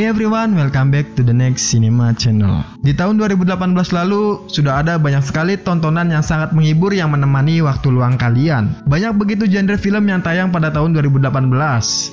Hey everyone, welcome back to the next cinema channel. Di tahun 2018 lalu, sudah ada banyak sekali tontonan yang sangat menghibur yang menemani waktu luang kalian. Banyak begitu genre film yang tayang pada tahun 2018.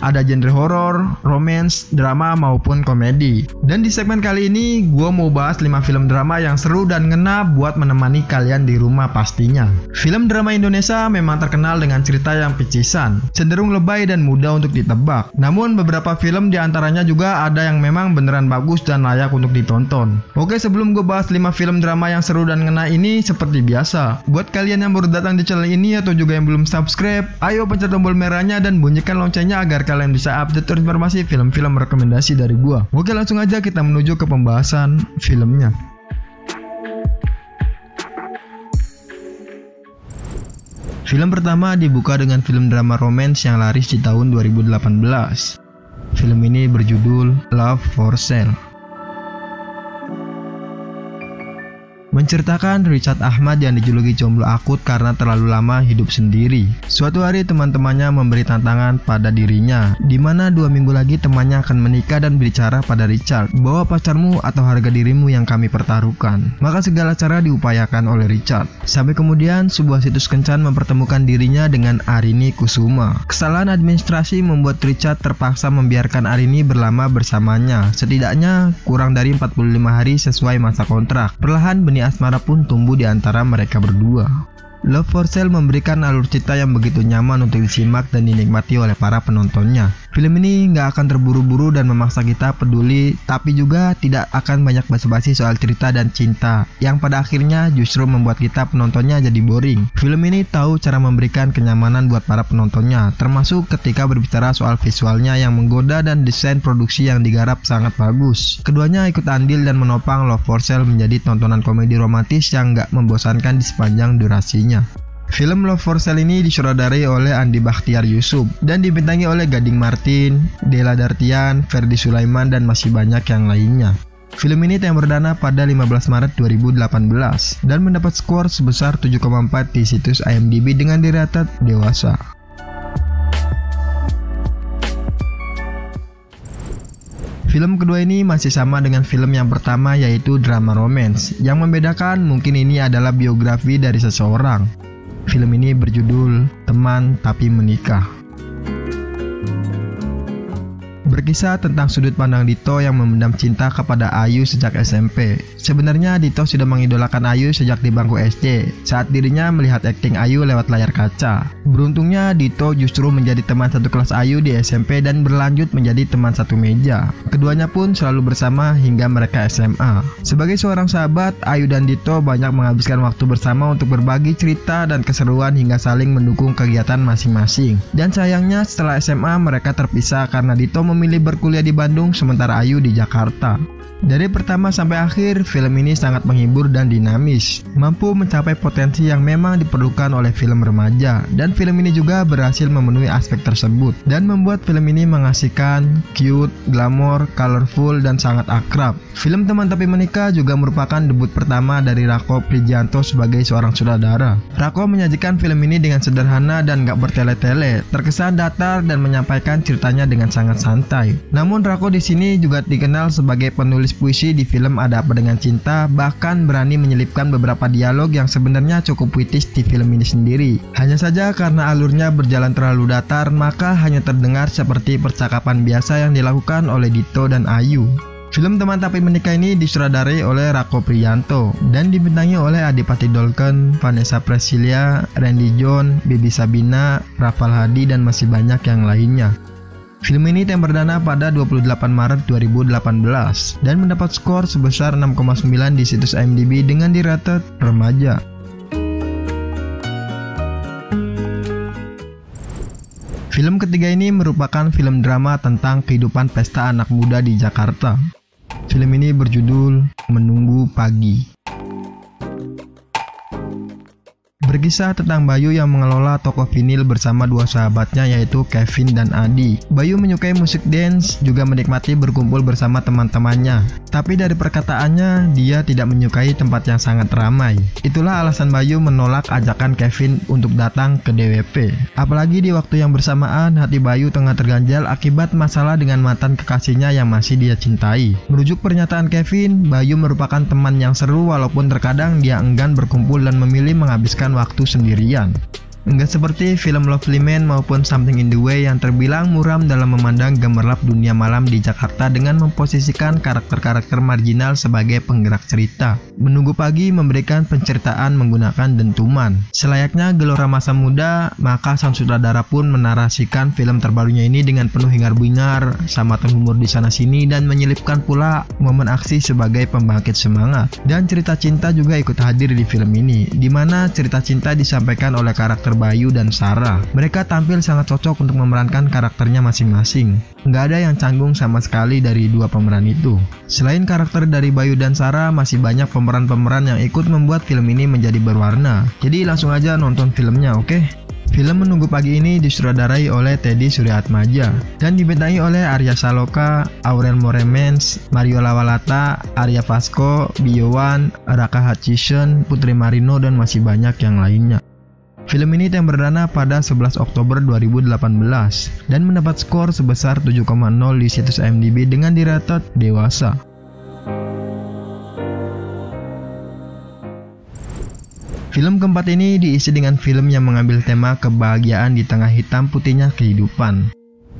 Ada genre horor, romance, drama maupun komedi. Dan di segmen kali ini, gue mau bahas 5 film drama yang seru dan ngena buat menemani kalian di rumah pastinya. Film drama Indonesia memang terkenal dengan cerita yang picisan, cenderung lebay dan mudah untuk ditebak. Namun beberapa film diantaranya juga ada yang memang beneran bagus dan layak untuk ditonton. Oke, sebelum gue bahas 5 film drama yang seru dan ngena ini, seperti biasa, buat kalian yang baru datang di channel ini atau juga yang belum subscribe, ayo pencet tombol merahnya dan bunyikan loncengnya agar kalian bisa update informasi film-film rekomendasi dari gue. Oke, langsung aja kita menuju ke pembahasan filmnya. Film pertama dibuka dengan film drama romance yang laris di tahun 2018. Film ini berjudul Love for Sale. Menceritakan Richard Ahmad yang dijuluki jomblo akut karena terlalu lama hidup sendiri. Suatu hari teman-temannya memberi tantangan pada dirinya, di mana 2 minggu lagi temannya akan menikah dan berbicara pada Richard, "Bawa pacarmu atau harga dirimu yang kami pertaruhkan." Maka segala cara diupayakan oleh Richard. Sampai kemudian sebuah situs kencan mempertemukan dirinya dengan Arini Kusuma. Kesalahan administrasi membuat Richard terpaksa membiarkan Arini berlama bersamanya, setidaknya kurang dari 45 hari sesuai masa kontrak. Perlahan benih asmara pun tumbuh di antara mereka berdua. Love for Sale memberikan alur cerita yang begitu nyaman untuk disimak dan dinikmati oleh para penontonnya. Film ini nggak akan terburu-buru dan memaksa kita peduli, tapi juga tidak akan banyak basa-basi soal cerita dan cinta, yang pada akhirnya justru membuat kita penontonnya jadi boring. Film ini tahu cara memberikan kenyamanan buat para penontonnya, termasuk ketika berbicara soal visualnya yang menggoda dan desain produksi yang digarap sangat bagus. Keduanya ikut andil dan menopang Love for Sale menjadi tontonan komedi romantis yang nggak membosankan di sepanjang durasinya. Film Love for Sale ini disutradarai oleh Andi Bakhtiar Yusuf dan dibintangi oleh Gading Martin, Della Dartian, Ferdi Sulaiman, dan masih banyak yang lainnya. Film ini tayang perdana pada 15 Maret 2018 dan mendapat skor sebesar 7,4 di situs IMDb dengan dirated dewasa. Film kedua ini masih sama dengan film yang pertama, yaitu drama romance. Yang membedakan mungkin ini adalah biografi dari seseorang. Film ini berjudul Teman Tapi Menikah. Berkisah tentang sudut pandang Dito yang memendam cinta kepada Ayu sejak SMP. Sebenarnya Dito sudah mengidolakan Ayu sejak di bangku SD, saat dirinya melihat akting Ayu lewat layar kaca. Beruntungnya Dito justru menjadi teman satu kelas Ayu di SMP dan berlanjut menjadi teman satu meja. Keduanya pun selalu bersama hingga mereka SMA. Sebagai seorang sahabat, Ayu dan Dito banyak menghabiskan waktu bersama untuk berbagi cerita dan keseruan hingga saling mendukung kegiatan masing-masing. Dan sayangnya setelah SMA mereka terpisah karena Dito memilih berkuliah di Bandung sementara Ayu di Jakarta. Dari pertama sampai akhir, film ini sangat menghibur dan dinamis, mampu mencapai potensi yang memang diperlukan oleh film remaja, dan film ini juga berhasil memenuhi aspek tersebut dan membuat film ini mengasihkan, cute, glamor, colorful, dan sangat akrab. Film Teman Tapi Menikah juga merupakan debut pertama dari Rako Prijanto sebagai seorang sutradara. Rako menyajikan film ini dengan sederhana dan gak bertele-tele, terkesan datar dan menyampaikan ceritanya dengan sangat santai. Namun Rako di sini juga dikenal sebagai penulis puisi di film Ada Apa Dengan Cinta, bahkan berani menyelipkan beberapa dialog yang sebenarnya cukup puitis di film ini sendiri. Hanya saja karena alurnya berjalan terlalu datar, maka hanya terdengar seperti percakapan biasa yang dilakukan oleh Dito dan Ayu. Film Teman Tapi Menikah ini disutradarai oleh Rako Prijanto dan dibintangi oleh Adipati Dolken, Vanessa Presilia, Randy John, Bibi Sabina, Rafal Hadi, dan masih banyak yang lainnya. Film ini tayang perdana pada 28 Maret 2018 dan mendapat skor sebesar 6,9 di situs IMDb dengan dirated remaja. Film ketiga ini merupakan film drama tentang kehidupan pesta anak muda di Jakarta. Film ini berjudul Menunggu Pagi. Berkisah tentang Bayu yang mengelola toko vinil bersama dua sahabatnya yaitu Kevin dan Adi. Bayu menyukai musik dance, juga menikmati berkumpul bersama teman-temannya. Tapi dari perkataannya, dia tidak menyukai tempat yang sangat ramai. Itulah alasan Bayu menolak ajakan Kevin untuk datang ke DWP. Apalagi di waktu yang bersamaan, hati Bayu tengah terganjal akibat masalah dengan mantan kekasihnya yang masih dia cintai. Merujuk pernyataan Kevin, Bayu merupakan teman yang seru walaupun terkadang dia enggan berkumpul dan memilih menghabiskan waktu sendirian. Enggak seperti film Lovely Man maupun Something in the Way yang terbilang muram dalam memandang gemerlap dunia malam di Jakarta dengan memposisikan karakter-karakter marginal sebagai penggerak cerita. Menunggu Pagi memberikan penceritaan menggunakan dentuman. Selayaknya gelora masa muda, maka sang sutradara pun menarasikan film terbarunya ini dengan penuh hingar-bingar, samatan humor di sana-sini, dan menyelipkan pula momen aksi sebagai pembangkit semangat. Dan cerita cinta juga ikut hadir di film ini, di mana cerita cinta disampaikan oleh karakter Bayu dan Sarah. Mereka tampil sangat cocok untuk memerankan karakternya masing-masing. Nggak ada yang canggung sama sekali dari dua pemeran itu. Selain karakter dari Bayu dan Sarah, masih banyak pemeran-pemeran yang ikut membuat film ini menjadi berwarna. Jadi langsung aja nonton filmnya, oke? Film Menunggu Pagi ini disutradarai oleh Teddy Suryaatmaja dan dibintangi oleh Arya Saloka, Aurel Moremens, Mario Lawalata, Arya Fasco, Biowan, Raka Hutchison, Putri Marino, dan masih banyak yang lainnya. Film ini yang perdana pada 11 Oktober 2018 dan mendapat skor sebesar 7,0 di situs IMDb dengan dirated dewasa. Film keempat ini diisi dengan film yang mengambil tema kebahagiaan di tengah hitam putihnya kehidupan.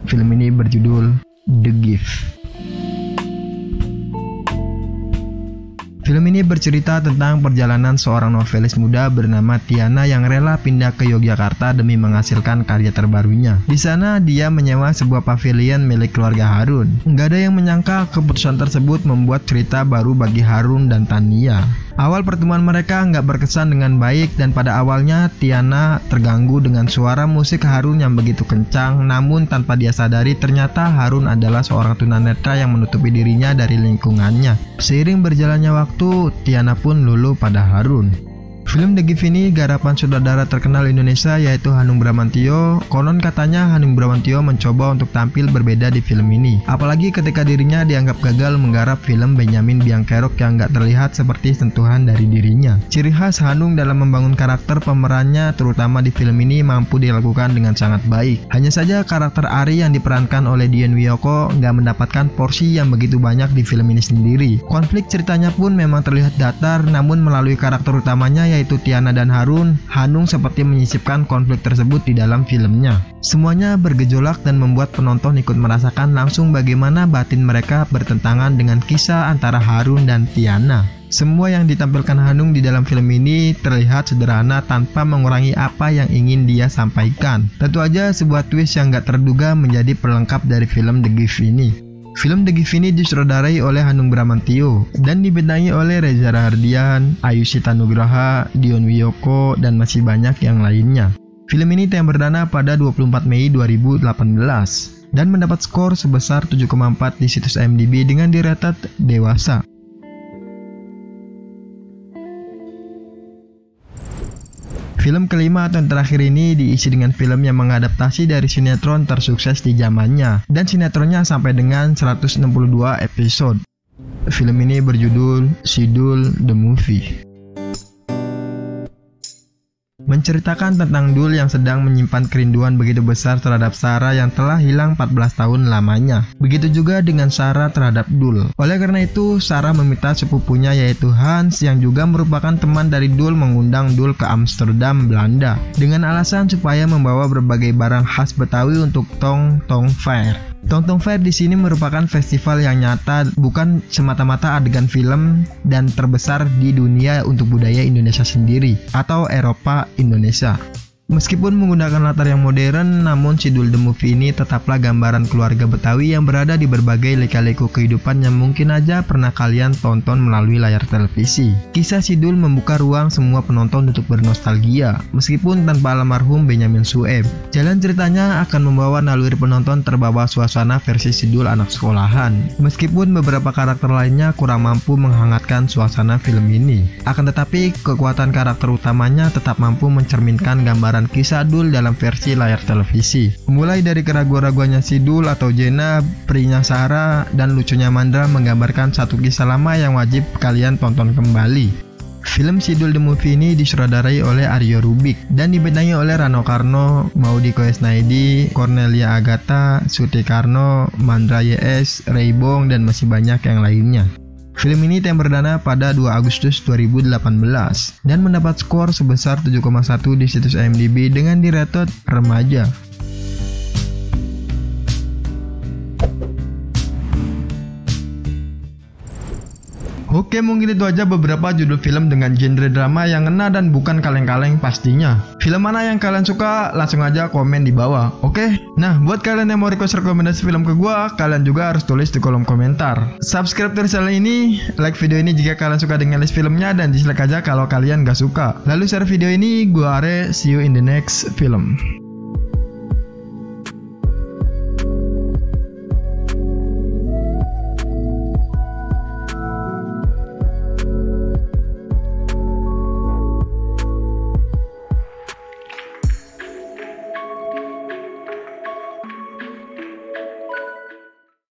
Film ini berjudul The Gift. Film ini bercerita tentang perjalanan seorang novelis muda bernama Tiana yang rela pindah ke Yogyakarta demi menghasilkan karya terbarunya. Di sana dia menyewa sebuah pavilion milik keluarga Harun. Nggak ada yang menyangka keputusan tersebut membuat cerita baru bagi Harun dan Tania. Awal pertemuan mereka nggak berkesan dengan baik dan pada awalnya Tiana terganggu dengan suara musik Harun yang begitu kencang, namun tanpa dia sadari ternyata Harun adalah seorang tunanetra yang menutupi dirinya dari lingkungannya. Seiring berjalannya waktu, Tiana pun luluh pada Harun. Film The Gift ini garapan sutradara terkenal Indonesia yaitu Hanung Bramantyo. Konon katanya Hanung Bramantyo mencoba untuk tampil berbeda di film ini, apalagi ketika dirinya dianggap gagal menggarap film Benyamin Biangkerok yang gak terlihat seperti sentuhan dari dirinya. Ciri khas Hanung dalam membangun karakter pemerannya terutama di film ini mampu dilakukan dengan sangat baik. Hanya saja karakter Ari yang diperankan oleh Dian Wiyoko gak mendapatkan porsi yang begitu banyak di film ini sendiri. Konflik ceritanya pun memang terlihat datar, namun melalui karakter utamanya yaitu Tiana dan Harun, Hanung seperti menyisipkan konflik tersebut di dalam filmnya. Semuanya bergejolak dan membuat penonton ikut merasakan langsung bagaimana batin mereka bertentangan dengan kisah antara Harun dan Tiana. Semua yang ditampilkan Hanung di dalam film ini terlihat sederhana tanpa mengurangi apa yang ingin dia sampaikan. Tentu aja sebuah twist yang gak terduga menjadi pelengkap dari film The Gift ini. Film The Gift ini disutradarai oleh Hanung Bramantyo dan dibintangi oleh Reza Rahardian, Ayu Sita Nugraha, Dion Wiyoko, dan masih banyak yang lainnya. Film ini tayang perdana pada 24 Mei 2018 dan mendapat skor sebesar 7,4 di situs IMDb dengan dirated dewasa. Film kelima atau yang terakhir ini diisi dengan film yang mengadaptasi dari sinetron tersukses di zamannya dan sinetronnya sampai dengan 162 episode. Film ini berjudul Sidul The Movie. Menceritakan tentang Dul yang sedang menyimpan kerinduan begitu besar terhadap Sarah yang telah hilang 14 tahun lamanya. Begitu juga dengan Sarah terhadap Dul. Oleh karena itu, Sarah meminta sepupunya yaitu Hans yang juga merupakan teman dari Dul mengundang Dul ke Amsterdam, Belanda dengan alasan supaya membawa berbagai barang khas Betawi untuk Tong Tong Fair. Tong Tong Fair di sini merupakan festival yang nyata, bukan semata-mata adegan film, dan terbesar di dunia untuk budaya Indonesia sendiri atau Eropa Indonesia. Meskipun menggunakan latar yang modern, namun Sidul The Movie ini tetaplah gambaran keluarga Betawi yang berada di berbagai lika-liku kehidupan yang mungkin aja pernah kalian tonton melalui layar televisi. Kisah Sidul membuka ruang semua penonton untuk bernostalgia, meskipun tanpa almarhum Benyamin Sueb. Jalan ceritanya akan membawa naluri penonton terbawa suasana versi Sidul anak sekolahan, meskipun beberapa karakter lainnya kurang mampu menghangatkan suasana film ini. Akan tetapi, kekuatan karakter utamanya tetap mampu mencerminkan gambaran kisah Dul dalam versi layar televisi. Mulai dari keraguan-raguannya Sidul atau Jena, perinya Sarah, dan lucunya Mandra menggambarkan satu kisah lama yang wajib kalian tonton kembali. Film Sidul The Movie ini disutradarai oleh Aryo Rubik dan dibintangi oleh Rano Karno, Maudy Koesnaedi, Cornelia Agatha, Suti Karno, Mandra YS, Reybong, dan masih banyak yang lainnya. Film ini tayang perdana pada 2 Agustus 2018 dan mendapat skor sebesar 7,1 di situs IMDb dengan dirated remaja. Oke, mungkin itu aja beberapa judul film dengan genre drama yang ngena dan bukan kaleng-kaleng pastinya. Film mana yang kalian suka? Langsung aja komen di bawah, oke? Nah, buat kalian yang mau request rekomendasi film ke gua, kalian juga harus tulis di kolom komentar. Subscribe terus channel ini, like video ini jika kalian suka dengan list filmnya, dan dislike aja kalau kalian gak suka. Lalu share video ini, gua Are, see you in the next film.